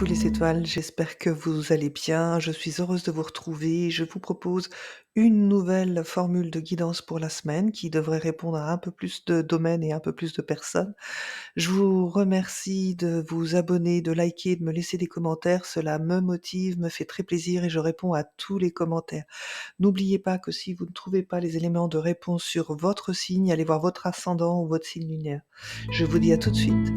Coucou les étoiles, j'espère que vous allez bien. Je suis heureuse de vous retrouver. Je vous propose une nouvelle formule de guidance pour la semaine qui devrait répondre à un peu plus de domaines et un peu plus de personnes. Je vous remercie de vous abonner, de liker, de me laisser des commentaires. Cela me motive, me fait très plaisir et je réponds à tous les commentaires. N'oubliez pas que si vous ne trouvez pas les éléments de réponse sur votre signe, allez voir votre ascendant ou votre signe lunaire. Je vous dis à tout de suite.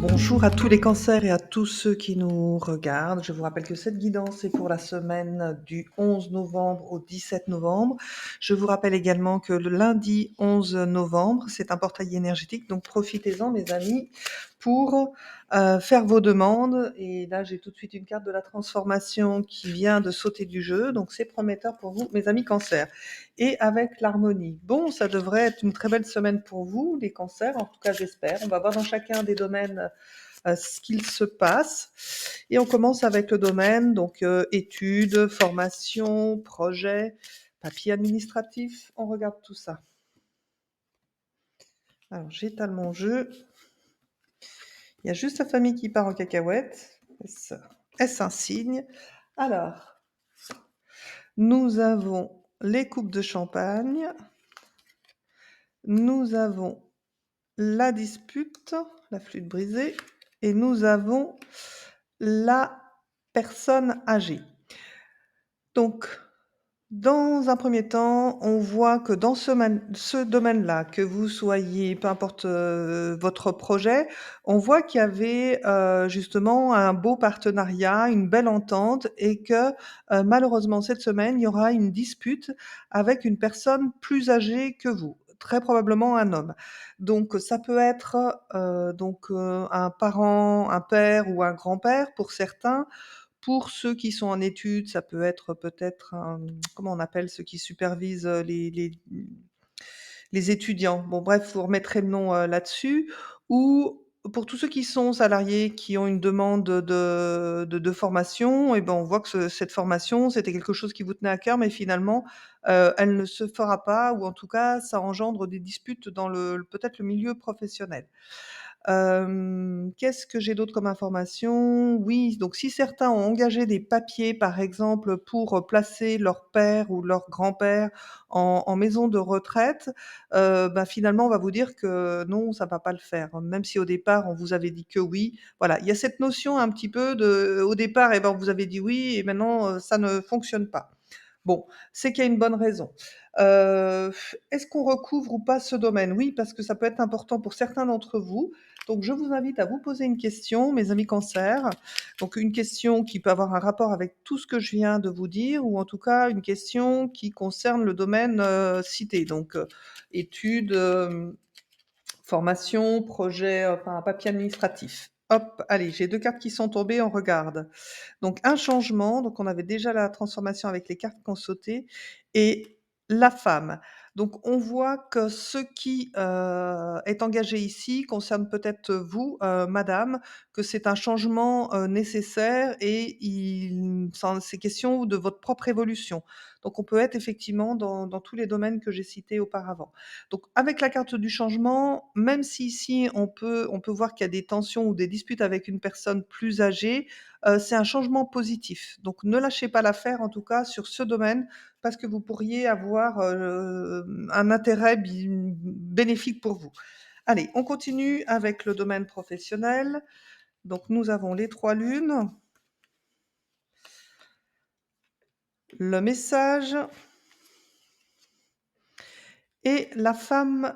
Bonjour à tous les cancers et à tous ceux qui nous regardent. Je vous rappelle que cette guidance est pour la semaine du 11 novembre au 17 novembre. Je vous rappelle également que le lundi 11 novembre, c'est un portail énergétique, donc profitez-en mes amis pour faire vos demandes. Et là, j'ai tout de suite une carte de la transformation qui vient de sauter du jeu, donc c'est prometteur pour vous, mes amis cancers. Et avec l'harmonie. Bon, ça devrait être une très belle semaine pour vous, les cancers, en tout cas j'espère. On va voir dans chacun des domaines ce qu'il se passe. Et on commence avec le domaine, donc études, formation, projet, papier administratif. On regarde tout ça. Alors j'étale mon jeu. Il y a juste la famille qui part en cacahuète. Est-ce un signe? Alors, nous avons les coupes de champagne. Nous avons la dispute, la flûte brisée, et nous avons la personne âgée. Donc, dans un premier temps, on voit que dans ce domaine-là, que vous soyez, peu importe votre projet, on voit qu'il y avait justement un beau partenariat, une belle entente, et que malheureusement cette semaine, il y aura une dispute avec une personne plus âgée que vous. Très probablement un homme. Donc ça peut être un parent, un père ou un grand-père pour certains. Pour ceux qui sont en études, ça peut être peut-être un comment on appelle ceux qui supervisent, les étudiants? Bon bref, vous remettrez le nom, là-dessus. Ou pour tous ceux qui sont salariés, qui ont une demande de formation et ben, on voit que cette formation, c'était quelque chose qui vous tenait à cœur, mais finalement, elle ne se fera pas ou en tout cas, ça engendre des disputes dans peut-être le milieu professionnel. Qu'est-ce que j'ai d'autre comme information? Oui, donc si certains ont engagé des papiers, par exemple, pour, placer leur père ou leur grand-père en maison de retraite, bah, finalement, on va vous dire que non, ça va pas le faire. Même si au départ, on vous avait dit que oui. Voilà, il y a cette notion un petit peu de au départ, et ben, on vous avait dit oui et maintenant, ça ne fonctionne pas. Bon, c'est qu'il y a une bonne raison. Heu, Est-ce qu'on recouvre ou pas ce domaine? Oui, parce que ça peut être important pour certains d'entre vous. Donc je vous invite à vous poser une question, mes amis cancers. Donc une question qui peut avoir un rapport avec tout ce que je viens de vous dire ou en tout cas une question qui concerne le domaine, cité. Donc, études, formation, projet, enfin papier administratif. Hop, allez, j'ai 2 cartes qui sont tombées, on regarde. Donc un changement, donc on avait déjà la transformation avec les cartes qui ont sauté et la femme. Donc on voit que ce qui, est engagé ici concerne peut-être vous, madame, que c'est un changement, nécessaire et c'est question de votre propre évolution. Donc on peut être effectivement dans tous les domaines que j'ai cités auparavant. Donc avec la carte du changement, même si ici on peut voir qu'il y a des tensions ou des disputes avec une personne plus âgée, c'est un changement positif. Donc ne lâchez pas l'affaire en tout cas sur ce domaine, parce que vous pourriez avoir, un intérêt bénéfique pour vous. Allez, on continue avec le domaine professionnel. Donc nous avons les 3 lunes, le message et la femme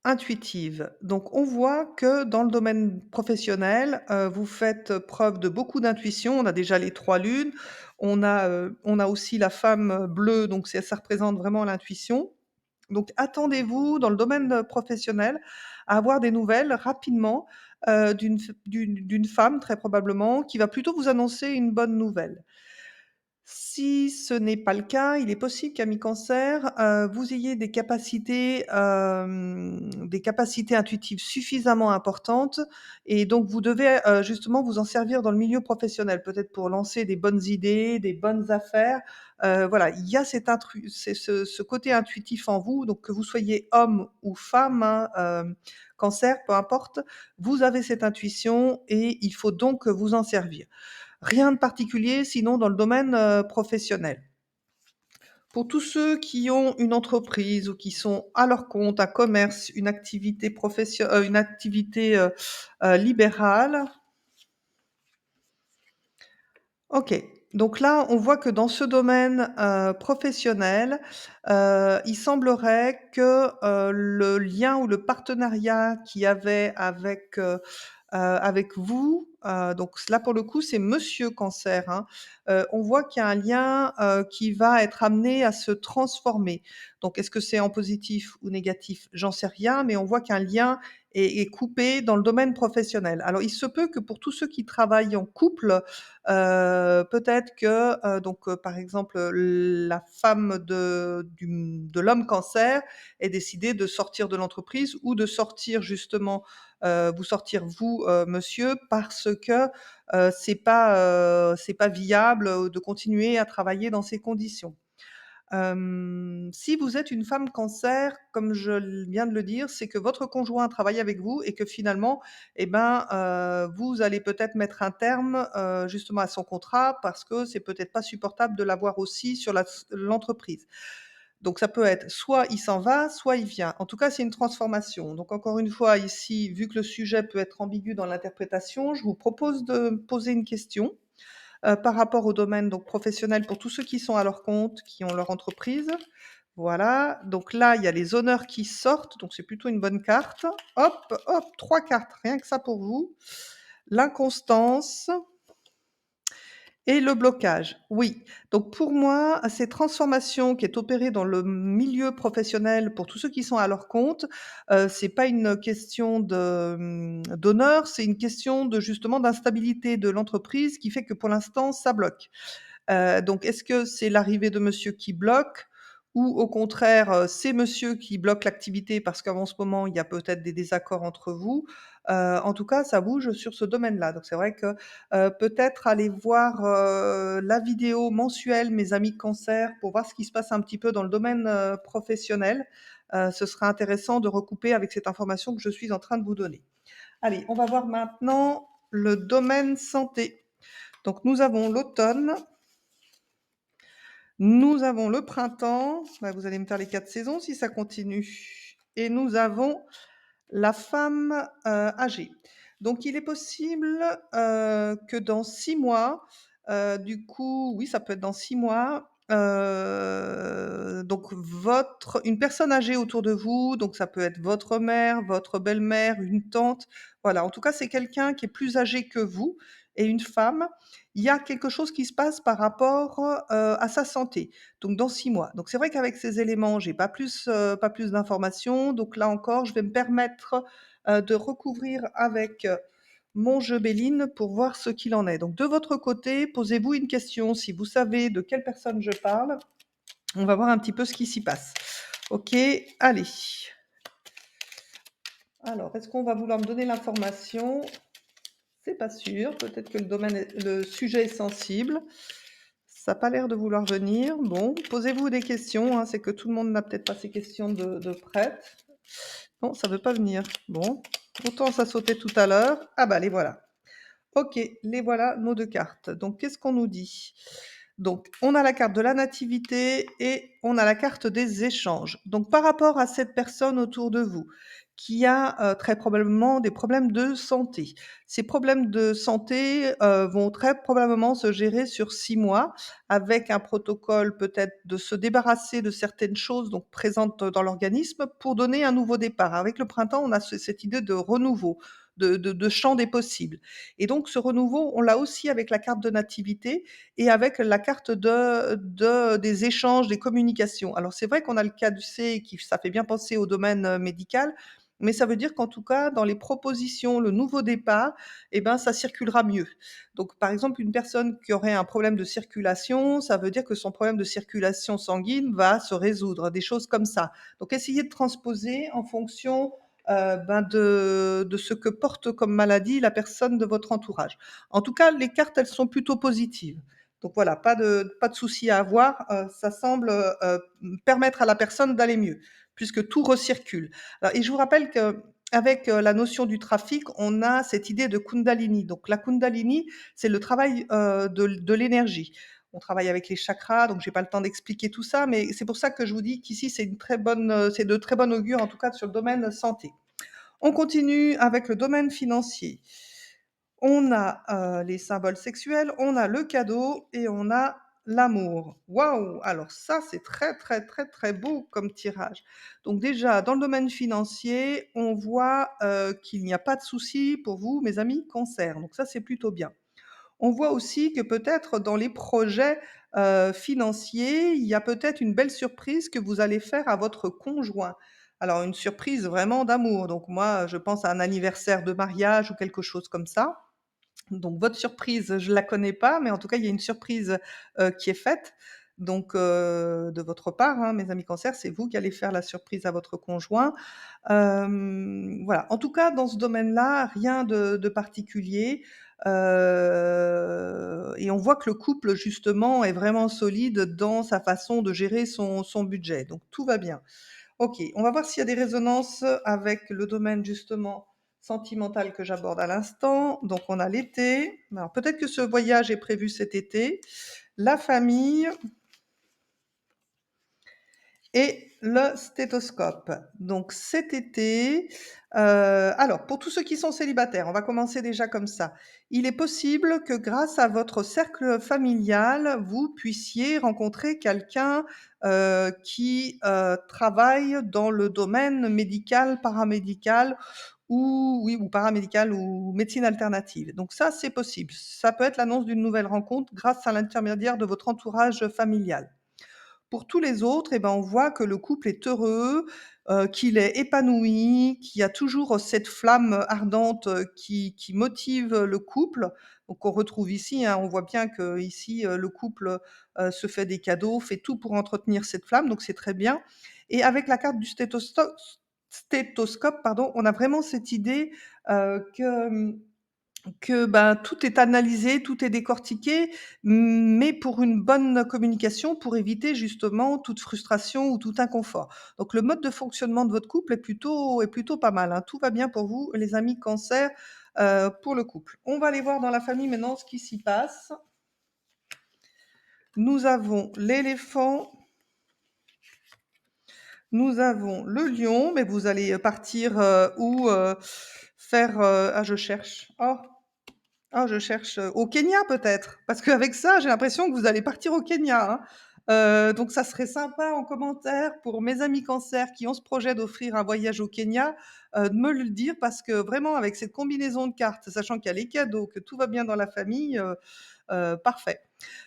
intuitive. Donc on voit que dans le domaine professionnel, vous faites preuve de beaucoup d'intuition. On a déjà les 3 lunes, on a aussi la femme bleue, donc ça représente vraiment l'intuition. Donc attendez-vous dans le domaine, professionnel à avoir des nouvelles rapidement, d'une femme très probablement qui va plutôt vous annoncer une bonne nouvelle. Si ce n'est pas le cas, il est possible qu'à mi-cancer, vous ayez des capacités intuitives suffisamment importantes et donc vous devez, justement vous en servir dans le milieu professionnel. Peut-être pour lancer des bonnes idées, des bonnes affaires. Voilà, il y a c'est ce côté intuitif en vous, donc que vous soyez homme ou femme, hein, cancer, peu importe, vous avez cette intuition et il faut donc vous en servir. Rien de particulier, sinon dans le domaine, professionnel. Pour tous ceux qui ont une entreprise ou qui sont à leur compte, un commerce, une activité, libérale. OK. Donc là, on voit que dans ce domaine, professionnel, il semblerait que, le lien ou le partenariat qu'il y avait avec vous, donc là, pour le coup, c'est monsieur Cancer, hein. On voit qu'il y a un lien, qui va être amené à se transformer. Donc est-ce que c'est en positif ou négatif? J'en sais rien, mais on voit qu'un lien est coupé dans le domaine professionnel. Alors il se peut que pour tous ceux qui travaillent en couple, peut-être que, par exemple, la femme de l'homme Cancer ait décidé de sortir de l'entreprise ou de sortir justement, vous sortir vous, monsieur, parce que, c'est pas viable, de continuer à travailler dans ces conditions. Si vous êtes une femme Cancer, comme je viens de le dire, c'est que votre conjoint travaille avec vous et que finalement, eh ben, vous allez peut-être mettre un terme, justement à son contrat parce que c'est peut-être pas supportable de l'avoir aussi sur l'entreprise. Donc ça peut être soit il s'en va, soit il vient. En tout cas, c'est une transformation. Donc encore une fois ici, vu que le sujet peut être ambigu dans l'interprétation, je vous propose de me poser une question, par rapport au domaine donc professionnel pour tous ceux qui sont à leur compte, qui ont leur entreprise. Voilà, donc là, il y a les honneurs qui sortent, donc c'est plutôt une bonne carte. Hop, hop, 3 cartes, rien que ça pour vous. L'inconstance et le blocage. Oui, donc pour moi, ces transformations qui est opérée dans le milieu professionnel pour tous ceux qui sont à leur compte, c'est pas une question d'honneur, c'est une question de justement d'instabilité de l'entreprise qui fait que pour l'instant ça bloque. Donc est-ce que c'est l'arrivée de monsieur qui bloque ou au contraire, c'est monsieur qui bloque l'activité parce qu'en ce moment, il y a peut-être des désaccords entre vous? En tout cas, ça bouge sur ce domaine-là. Donc c'est vrai que, peut-être aller voir, la vidéo mensuelle Mes amis cancer pour voir ce qui se passe un petit peu dans le domaine, professionnel. Ce sera intéressant de recouper avec cette information que je suis en train de vous donner. Allez, on va voir maintenant le domaine santé. Donc nous avons l'automne, nous avons le printemps, bah, vous allez me faire les 4 saisons si ça continue et nous avons la femme, âgée. Donc il est possible, que dans 6 mois, du coup oui, ça peut être dans 6 mois, donc une personne âgée autour de vous, donc ça peut être votre mère, votre belle-mère, une tante, voilà. En tout cas, c'est quelqu'un qui est plus âgé que vous et une femme. Il y a quelque chose qui se passe par rapport, à sa santé, donc dans 6 mois. Donc c'est vrai qu'avec ces éléments, j'ai pas plus d'informations, donc là encore, je vais me permettre, de recouvrir avec, mon jeu Béline pour voir ce qu'il en est. Donc de votre côté, posez-vous une question si vous savez de quelle personne je parle. On va voir un petit peu ce qui s'y passe. OK, allez. Alors, est-ce qu'on va vouloir me donner l'information? C'est pas sûr, peut-être que le sujet est sensible. Ça a pas l'air de vouloir venir. Bon, posez-vous des questions, hein, c'est que tout le monde n'a peut-être pas ces questions de prête. Non, ça veut pas venir. Bon, autant ça sautait tout à l'heure. Ah bah les voilà. OK, les voilà nos 2 cartes. Donc qu'est-ce qu'on nous dit? Donc on a la carte de la nativité et on a la carte des échanges. Donc par rapport à cette personne autour de vous qui a, très probablement des problèmes de santé. Ces problèmes de santé, vont très probablement se gérer sur 6 mois avec un protocole peut-être de se débarrasser de certaines choses donc présentes dans l'organisme pour donner un nouveau départ. Avec le printemps, on a cette idée de renouveau, de champ des possibles. Et donc ce renouveau, on l'a aussi avec la carte de nativité et avec la carte des échanges, des communications. Alors c'est vrai qu'on a le caducée qui ça fait bien penser au domaine, médical, mais ça veut dire qu'en tout cas, dans les propositions, le nouveau départ, eh ben, ça circulera mieux. Donc, par exemple, une personne qui aurait un problème de circulation, ça veut dire que son problème de circulation sanguine va se résoudre, des choses comme ça. Donc, essayez de transposer en fonction ben, de ce que porte comme maladie la personne de votre entourage. En tout cas, les cartes, elles sont plutôt positives. Donc voilà, pas de souci à avoir. Ça semble permettre à la personne d'aller mieux, puisque tout recircule. Alors, et je vous rappelle qu'avec la notion du trafic, on a cette idée de Kundalini. Donc la Kundalini, c'est le travail de l'énergie. On travaille avec les chakras, donc j'ai pas le temps d'expliquer tout ça, mais c'est pour ça que je vous dis qu'ici c'est une très bonne, c'est de très bonne augure, en tout cas sur le domaine santé. On continue avec le domaine financier. On a les symboles sexuels, on a le cadeau et on a l'amour. Waouh! Alors ça, c'est très, très, très, très beau comme tirage. Donc déjà, dans le domaine financier, on voit qu'il n'y a pas de souci pour vous, mes amis cancer. Donc ça, c'est plutôt bien. On voit aussi que peut-être dans les projets financiers, il y a peut-être une belle surprise que vous allez faire à votre conjoint. Alors une surprise vraiment d'amour. Donc moi, je pense à un anniversaire de mariage ou quelque chose comme ça. Donc votre surprise, je la connais pas, mais en tout cas, il y a une surprise qui est faite. Donc de votre part, hein, mes amis cancer, c'est vous qui allez faire la surprise à votre conjoint. Voilà. En tout cas, dans ce domaine-là, rien de particulier. Et on voit que le couple, justement, est vraiment solide dans sa façon de gérer son budget. Donc tout va bien. OK, on va voir s'il y a des résonances avec le domaine justement sentimental que j'aborde à l'instant. Donc on a l'été. Alors peut-être que ce voyage est prévu cet été. La famille et le stéthoscope. Donc cet été, alors pour tous ceux qui sont célibataires, on va commencer déjà comme ça. Il est possible que grâce à votre cercle familial, vous puissiez rencontrer quelqu'un, qui, travaille dans le domaine médical, paramédical ou oui, ou paramédical ou médecine alternative. Donc ça, c'est possible. Ça peut être l'annonce d'une nouvelle rencontre grâce à l'intermédiaire de votre entourage familial. Pour tous les autres, eh ben, on voit que le couple est heureux, qu'il est épanoui, qu'il y a toujours cette flamme ardente, qui motive le couple. Donc on retrouve ici, hein, on voit bien qu'ici, le couple, se fait des cadeaux, fait tout pour entretenir cette flamme, donc c'est très bien. Et avec la carte du stéthoscope, pardon, on a vraiment cette idée, que, ben, tout est analysé, tout est décortiqué, mais pour une bonne communication, pour éviter justement toute frustration ou tout inconfort. Donc le mode de fonctionnement de votre couple est plutôt pas mal, hein. Tout va bien pour vous, les amis cancer, pour le couple. On va aller voir dans la famille maintenant ce qui s'y passe. Nous avons l'éléphant, nous avons le lion, mais vous allez partir, où, faire, ah je cherche. Oh! Ah, je cherche, au Kenya peut-être? Parce qu'avec ça, j'ai l'impression que vous allez partir au Kenya, hein. Donc ça serait sympa en commentaire pour mes amis cancer qui ont ce projet d'offrir un voyage au Kenya, de me le dire parce que vraiment avec cette combinaison de cartes, sachant qu'il y a les cadeaux, que tout va bien dans la famille, parfait.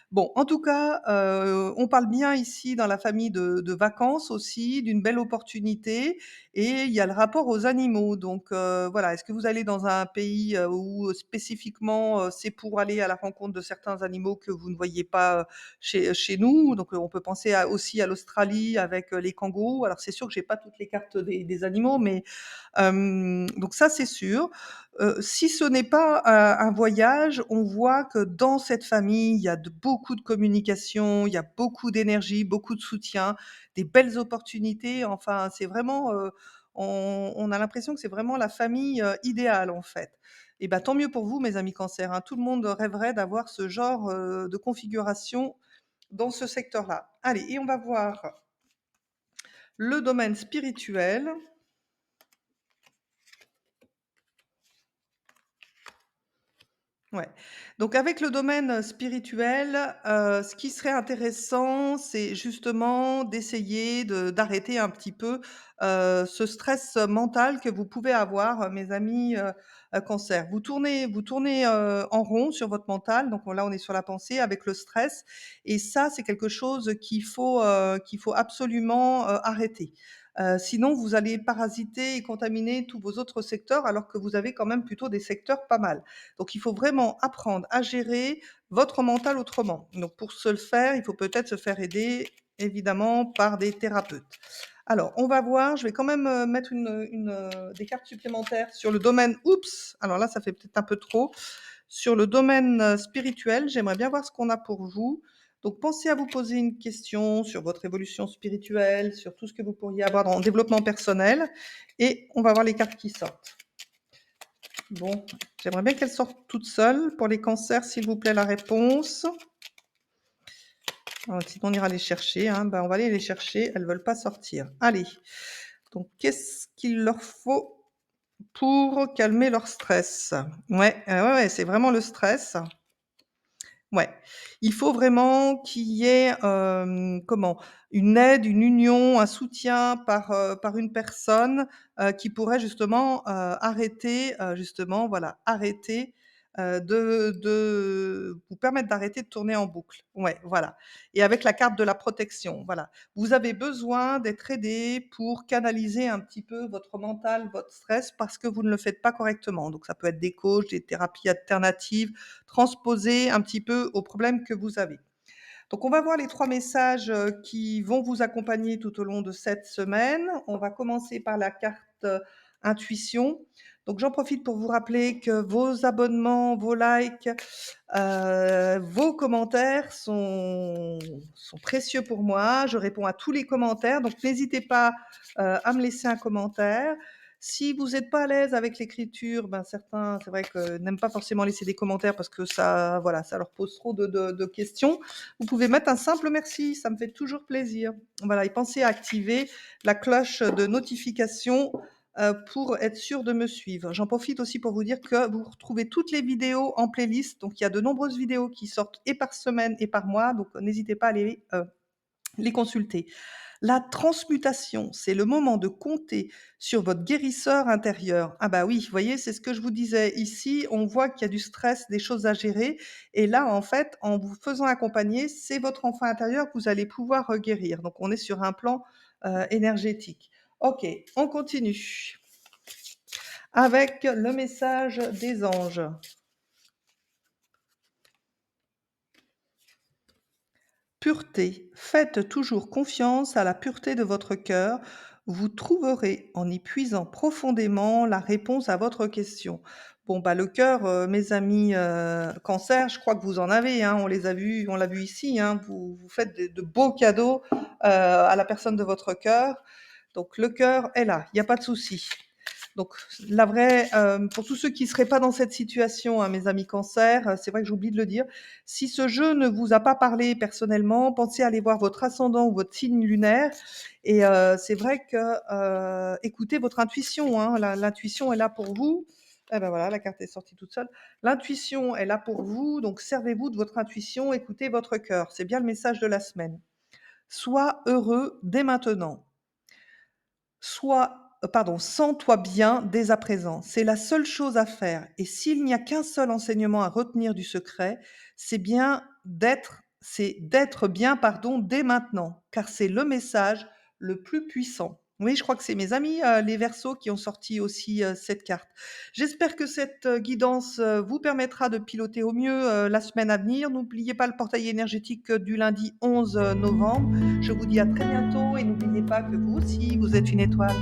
Bon, en tout cas, on parle bien ici dans la famille de vacances aussi, d'une belle opportunité et il y a le rapport aux animaux. Donc, voilà, est-ce que vous allez dans un pays, où spécifiquement, c'est pour aller à la rencontre de certains animaux que vous ne voyez pas, chez nous? Donc, on peut penser aussi à l'Australie avec, les kangourous. Alors c'est sûr que j'ai pas toutes les cartes des animaux, mais donc ça, c'est sûr. Si ce n'est pas, un voyage, on voit que dans cette famille, il y a beaucoup de communication, il y a beaucoup d'énergie, beaucoup de soutien, des belles opportunités. Enfin, c'est vraiment, on a l'impression que c'est vraiment la famille, idéale, en fait. Et bah, tant mieux pour vous, mes amis cancer, hein. Tout le monde rêverait d'avoir ce genre, de configuration dans ce secteur-là. Allez et on va voir le domaine spirituel. Ouais. Donc avec le domaine spirituel, ce qui serait intéressant, c'est justement d'essayer d'arrêter un petit peu, ce stress mental que vous pouvez avoir, mes amis, cancer. Vous tournez, en rond sur votre mental, donc là, on est sur la pensée avec le stress et ça, c'est quelque chose qu'il faut absolument, arrêter. Sinon vous allez parasiter et contaminer tous vos autres secteurs alors que vous avez quand même plutôt des secteurs pas mal. Donc il faut vraiment apprendre à gérer votre mental autrement. Donc pour ce le faire, il faut peut-être se faire aider évidemment par des thérapeutes. Alors on va voir, je vais quand même, mettre des cartes supplémentaires sur le domaine oups! Alors là, ça fait peut-être un peu trop. Sur le domaine, spirituel, j'aimerais bien voir ce qu'on a pour vous. Donc pensez à vous poser une question sur votre évolution spirituelle, sur tout ce que vous pourriez avoir dans le développement personnel et on va voir les cartes qui sortent. Bon, j'aimerais bien qu'elles sortent toutes seules. Pour les cancers, s'il vous plaît, la réponse. Sinon on ira les chercher, hein. On va aller les chercher, elles veulent pas sortir. Allez, donc qu'est-ce qu'il leur faut pour calmer leur stress? Ouais, ouais, c'est vraiment le stress. Ouais, il faut vraiment qu'il y ait, comment? Une aide, une union, un soutien par une personne, qui pourrait justement, arrêter, justement, voilà, arrêter, de vous permettre d'arrêter de tourner en boucle. Ouais, voilà et avec la carte de la protection, voilà. Vous avez besoin d'être aidé pour canaliser un petit peu votre mental, votre stress parce que vous ne le faites pas correctement. Donc ça peut être des coachs, des thérapies alternatives, transposer un petit peu aux problèmes que vous avez. Donc on va voir les 3 messages, qui vont vous accompagner tout au long de cette semaine. On va commencer par la carte, intuition. Donc j'en profite pour vous rappeler que vos abonnements, vos likes, vos commentaires sont précieux pour moi. Je réponds à tous les commentaires, donc n'hésitez pas, à me laisser un commentaire. Si vous êtes pas à l'aise avec l'écriture, certains, c'est vrai que n'aiment pas forcément laisser des commentaires parce que ça, voilà, ça leur pose trop de questions. Vous pouvez mettre un simple merci, ça me fait toujours plaisir. Voilà et pensez à activer la cloche de notification, pour être sûr de me suivre. J'en profite aussi pour vous dire que vous retrouvez toutes les vidéos en playlist, donc il y a de nombreuses vidéos qui sortent et par semaine et par mois, donc n'hésitez pas à les consulter. La transmutation, c'est le moment de compter sur votre guérisseur intérieur. Ah bah oui, vous voyez, c'est ce que je vous disais. Ici, on voit qu'il y a du stress, des choses à gérer. Et là, en fait, en vous faisant accompagner, c'est votre enfant intérieur que vous allez pouvoir guérir. Donc, on est sur un plan énergétique. Ok, on continue avec le message des anges. Pureté. Faites toujours confiance à la pureté de votre cœur. Vous trouverez en y puisant profondément la réponse à votre question. Bon, le cœur, mes amis cancer, je crois que vous en avez, hein, on les a vus, on l'a vu ici, hein, vous faites de beaux cadeaux à la personne de votre cœur. Donc le cœur est là, il n'y a pas de souci. Donc la vraie, pour tous ceux qui ne seraient pas dans cette situation, hein, mes amis cancer, c'est vrai que j'oublie de le dire, si ce jeu ne vous a pas parlé personnellement, pensez à aller voir votre ascendant ou votre signe lunaire et c'est vrai que, écoutez votre intuition, hein, l'intuition est là pour vous. Et voilà, la carte est sortie toute seule. L'intuition est là pour vous, donc servez-vous de votre intuition, écoutez votre cœur. C'est bien le message de la semaine. Sois heureux dès maintenant. Sens-toi bien dès à présent. C'est la seule chose à faire et s'il n'y a qu'un seul enseignement à retenir du secret, c'est d'être bien, dès maintenant, car c'est le message le plus puissant. Oui, je crois que c'est mes amis, les Verseaux qui ont sorti aussi, cette carte. J'espère que cette, guidance, vous permettra de piloter au mieux, la semaine à venir. N'oubliez pas le portail énergétique, du lundi 11 novembre. Je vous dis à très bientôt et n'oubliez pas que vous aussi, vous êtes une étoile.